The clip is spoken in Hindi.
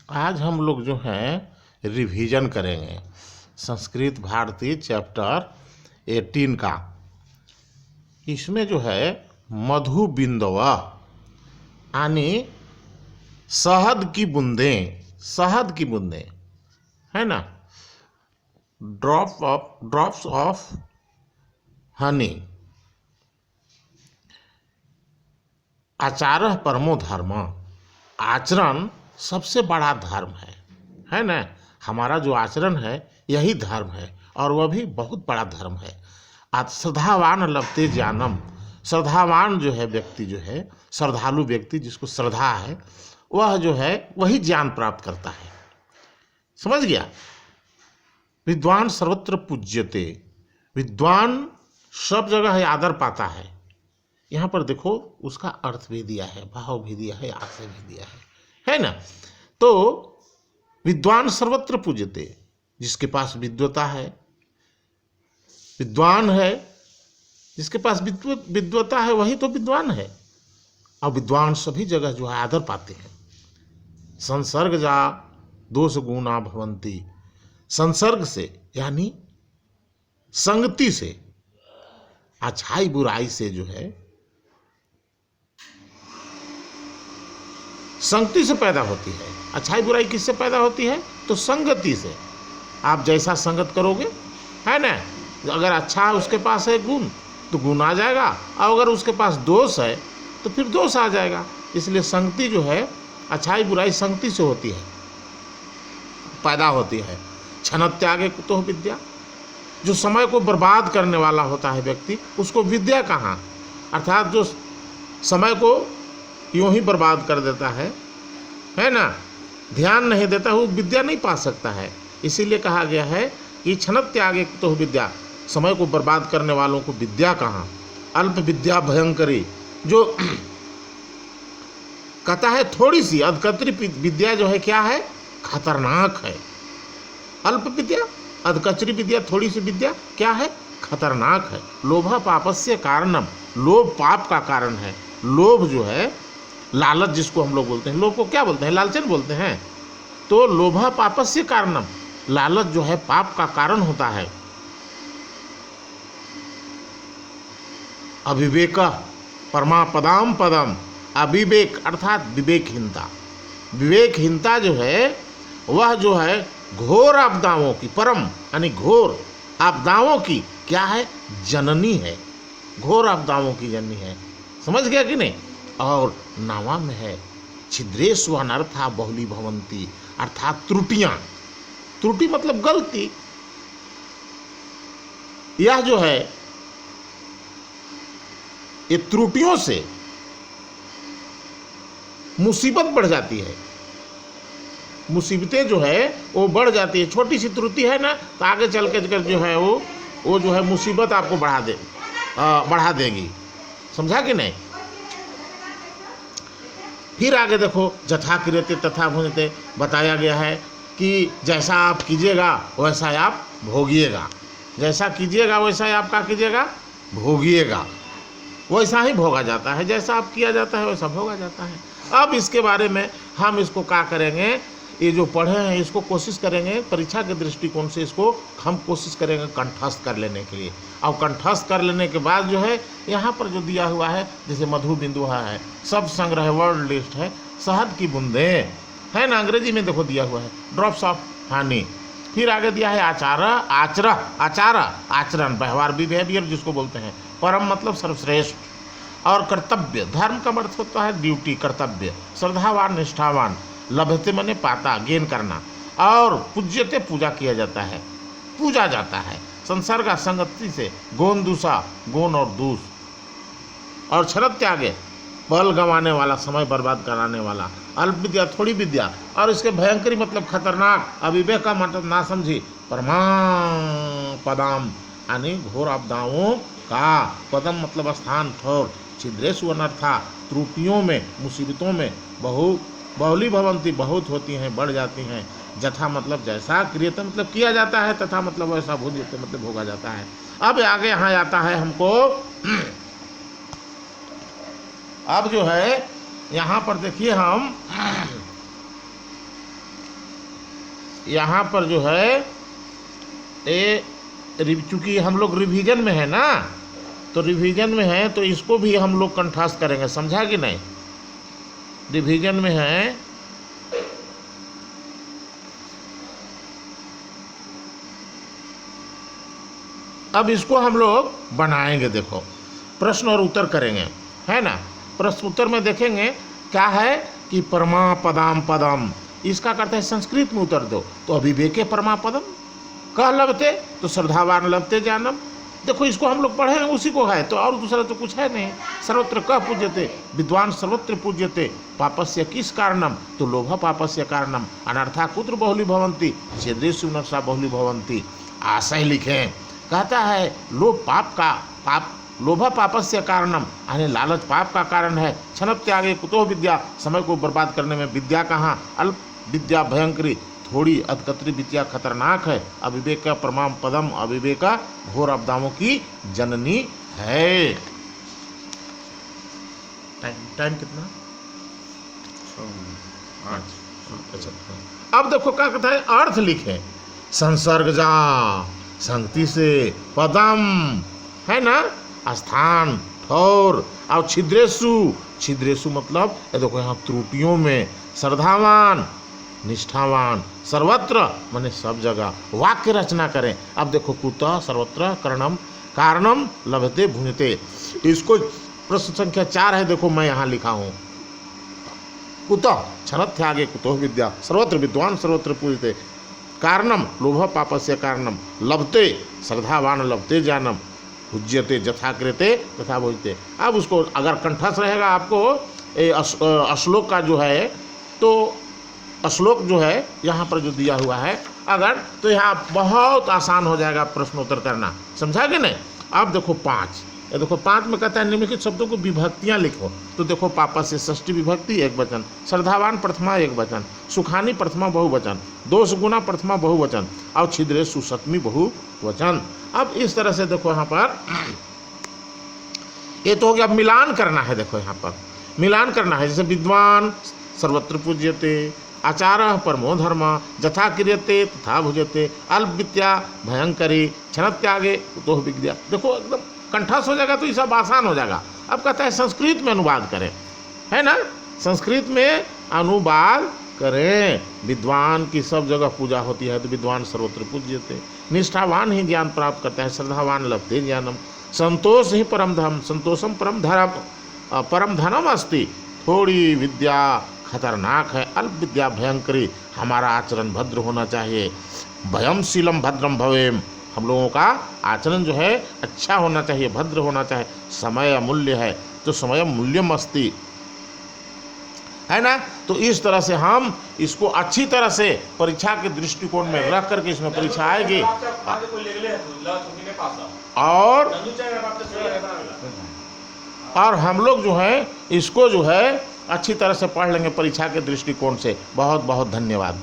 आज हम लोग जो हैं रिवीजन करेंगे संस्कृत भारती चैप्टर 18 का। इसमें जो है मधु बिंदवा यानी शहद की बूंदें है ना, ड्रॉप्स ऑफ हनी। आचारः परमो धर्म, आचरण सबसे बड़ा धर्म है ना। हमारा जो आचरण है यही धर्म है और वह भी बहुत बड़ा धर्म है। श्रद्धावान लभते ज्ञानम, श्रद्धावान जो है व्यक्ति जो है श्रद्धालु व्यक्ति जिसको श्रद्धा है वह जो है वही ज्ञान प्राप्त करता है। समझ गया। विद्वान सर्वत्र पूज्यते, विद्वान सब जगह है आदर पाता है। यहाँ पर देखो उसका अर्थ भी दिया है, भाव भी दिया है, आशय भी दिया है ना। तो विद्वान सर्वत्र पूज्यते, जिसके पास विद्वता है, विद्वान है, जिसके पास विद्वता है वही तो विद्वान है। और विद्वान सभी जगह जो है आदर पाते हैं। संसर्ग जा दोष गुणा भवंती, संसर्ग से यानी संगति से, अच्छाई बुराई से जो है संगति से पैदा होती है। अच्छाई बुराई किससे पैदा होती है? तो संगति से। आप जैसा संगत करोगे है ना, अगर अच्छा उसके पास है गुण तो गुण आ जाएगा, और अगर उसके पास दोष है तो फिर दोष आ जाएगा। इसलिए संगति जो है, अच्छाई बुराई संगति से होती है, पैदा होती है। क्षण त्यागे तो विद्या, जो समय को बर्बाद करने वाला होता है व्यक्ति उसको विद्या कहाँ, अर्थात जो समय को यूं ही बर्बाद कर देता है ना, ध्यान नहीं देता, वो विद्या नहीं पा सकता है। इसीलिए कहा गया है कि क्षण त्यागे तो विद्या, समय को बर्बाद करने वालों को विद्या कहाँ। अल्प विद्या भयंकरी, जो कहता है थोड़ी सी अधकतरी विद्या जो है क्या है, खतरनाक है। अल्प विद्या, अधकचरी विद्या, थोड़ी सी विद्या क्या है, खतरनाक है। लोभ पापस्य कारणम, लोभ पाप का कारण है। लोभ जो है, लालच जिसको हम लोग बोलते हैं, लोभ को क्या बोलते हैं, लालचन बोलते हैं। तो लोभ पापस्य कारणम, लालच जो है पाप का कारण होता है। अविवेक परमापदाम पदम, अविवेक अर्थात विवेकहीनता, विवेकहीनता जो है वह जो है घोर आपदाओं की, परम यानी घोर आपदाओं की क्या है, जननी है। घोर आपदाओं की जननी है। समझ गया कि नहीं। और नावा में है छिद्रेषु अनर्था बहुली भवंती, अर्थात त्रुटियां, त्रुटि मतलब गलती। यह जो है ये त्रुटियों से मुसीबत बढ़ जाती है। मुसीबतें जो है वो बढ़ जाती है। छोटी सी त्रुटि है ना तो आगे चल के जो है वो जो है मुसीबत आपको बढ़ा देगी। समझा कि नहीं। फिर आगे देखो जथा क्रियते तथा भुंजते, बताया गया है कि जैसा आप कीजिएगा वैसा आप भोगिएगा। जैसा कीजिएगा वैसा आप क्या कीजिएगा, भोगिएगा। वैसा ही भोगा जाता है, जैसा आप किया जाता है वैसा भोगा जाता है। अब इसके बारे में हम इसको क्या करेंगे, ये जो पढ़े हैं इसको कोशिश करेंगे परीक्षा के दृष्टिकोण से, इसको हम कोशिश करेंगे कंठस्थ कर लेने के लिए। और कंठस्थ कर लेने के बाद जो है यहाँ पर जो दिया हुआ है, जैसे मधु बिंदुहा है, सब संग्रह वर्ड लिस्ट है, शहद की बूंदें है ना, अंग्रेजी में देखो दिया हुआ है ड्रॉप्स ऑफ हनी। फिर आगे दिया है आचरण, व्यवहार बिहेवियर जिसको बोलते हैं। परम मतलब सर्वश्रेष्ठ। और कर्तव्य, धर्म का अर्थ होता है ड्यूटी, कर्तव्य। श्रद्धावान निष्ठावान, लभते मने पाता, गेन करना। और पूज्यते पूजा किया जाता है, पूजा जाता है। संसर्ग संगति से, गौन दूषा, गौन और दूष। और क्षण त्यागे, बल गंवाने वाला, समय बर्बाद कराने वाला। अल्प विद्या, थोड़ी विद्या। और इसके भयंकरी मतलब खतरनाक। अविवेक का मतलब ना समझी। परमापदाम यानी घोर आपदाओं का, पदम मतलब स्थान, ठोर। छिद्रेषु अनर्था, त्रुटियों में, मुसीबतों में, बहुली भवंती बहुत होती हैं, बढ़ जाती हैं। जथा मतलब जैसा, क्रियते मतलब किया जाता है, तथा मतलब वैसा, भुज्यते मतलब भोगा जाता है। अब आगे यहाँ आता है हमको, अब जो है यहाँ पर देखिए हम यहाँ पर जो है ये चूँकि हम लोग रिवीजन में है ना, तो रिवीजन में है तो इसको भी हम लोग कंठास्त करेंगे, समझा कि नहीं। रिवीजन में है अब इसको हम लोग बनाएंगे, देखो प्रश्न और उत्तर करेंगे, है ना। प्रश्न उत्तर में देखेंगे क्या है कि परमा पदाम पदम, इसका करते हैं संस्कृत में उत्तर दो, तो अभिवेके परमा पदम कह लभते, तो श्रद्धावान लभते जानम। देखो इसको हम लोग पढ़े हैं, उसी को है, तो और दूसरा तो कुछ है नहीं। सर्वत्र कह पूज्यते विद्वान सर्वत्र पूज्यते, पापस्य किस कारणम, तो लोभ पापस्य कारणम, अनर्था कुत्र बहुली भवंती, छेदेषु नरसा बहुली भवंती। आशय लिखें, कहता है लोभ पाप का लोभ पापस्य कारणम, यानी लालच पाप का कारण है। क्षण त्यागे कुतो विद्या, समय को बर्बाद करने में विद्या कहाँ, अल्प विद्या भयंकरी, थोड़ी अधकतरी विद्या खतरनाक है। अविवेक का प्रमाण पदम, अविवेक घोर आपदाओं की जननी है। टाइम कितना? 8। अच्छा, अब देखो क्या कहता है, अर्थ लिखे, संसर्ग जा संगति से, पदम है ना, स्थान ठौर, और छिद्रेशु मतलब ये देखो यहाँ त्रुटियों में, श्रद्धावान निष्ठावान, सर्वत्र माने सब जगह, वाक्य रचना करें। अब देखो कुतः सर्वत्र कारणम लभते भुंजते, इसको प्रश्न संख्या 4 है, देखो मैं यहाँ लिखा हूँ। कुतः क्षण त्यागे कुतो विद्या, सर्वत्र विद्वान सर्वत्र पूजते, कारणम लोभ पापस्य कारणम, लभते श्रद्धावान लभते जानम, भुज्यते यथा कृते तथा भुजते। अब उसको अगर कंठस्थ रहेगा आपको श्लोक का जो है, तो श्लोक जो है यहाँ पर जो दिया हुआ है अगर, तो यहाँ बहुत आसान हो जाएगा प्रश्न उत्तर करना, समझा कि नहीं। अब देखो 5, ये देखो 5 में कहता है निम्नलिखित शब्दों को विभक्तियाँ लिखो, तो देखो पापा से षष्ठी विभक्ति एक वचन, श्रद्धावान प्रथमा एक वचन, सुखानी प्रथमा बहुवचन, दोष गुना प्रथमा बहुवचन, और छिद्रे सुसप्तमी बहुवचन। अब इस तरह से देखो यहाँ पर ये तो हो गया, मिलान करना है। देखो यहाँ पर मिलान करना है, जैसे विद्वान सर्वत्र पूज्यते, आचार्य परमो धर्म, यथा क्रियते तथा भुजते, अल्प विद्या भयंकरी, क्षण त्यागे तो विद्या। देखो एकदम कंठस्थ हो जाएगा तो ये सब आसान हो जाएगा। अब कहता है संस्कृत में अनुवाद करें, है ना, संस्कृत में अनुवाद करें। विद्वान की सब जगह पूजा होती है, तो विद्वान सर्वत्र पूज्यते, निष्ठावान ही ज्ञान प्राप्त करता है, श्रद्धावान लभते ज्ञानम, संतोष ही परम धर्म, संतोषम परम धनम अस्ति, थोड़ी विद्या खतरनाक है, अल्प विद्या भयंकरी, हमारा आचरण भद्र होना चाहिए, भयम शीलम भद्रम भवेम, हम लोगों का आचरण जो है अच्छा होना चाहिए, भद्र होना चाहिए, समय अमूल्य है, तो समय मूल्यम अस्ति, है ना। तो इस तरह से हम इसको अच्छी तरह से परीक्षा के दृष्टिकोण में रख करके इसमें परीक्षा आएगी, और हम लोग जो है इसको जो है अच्छी तरह से पढ़ लेंगे परीक्षा के दृष्टिकोण से। बहुत बहुत धन्यवाद।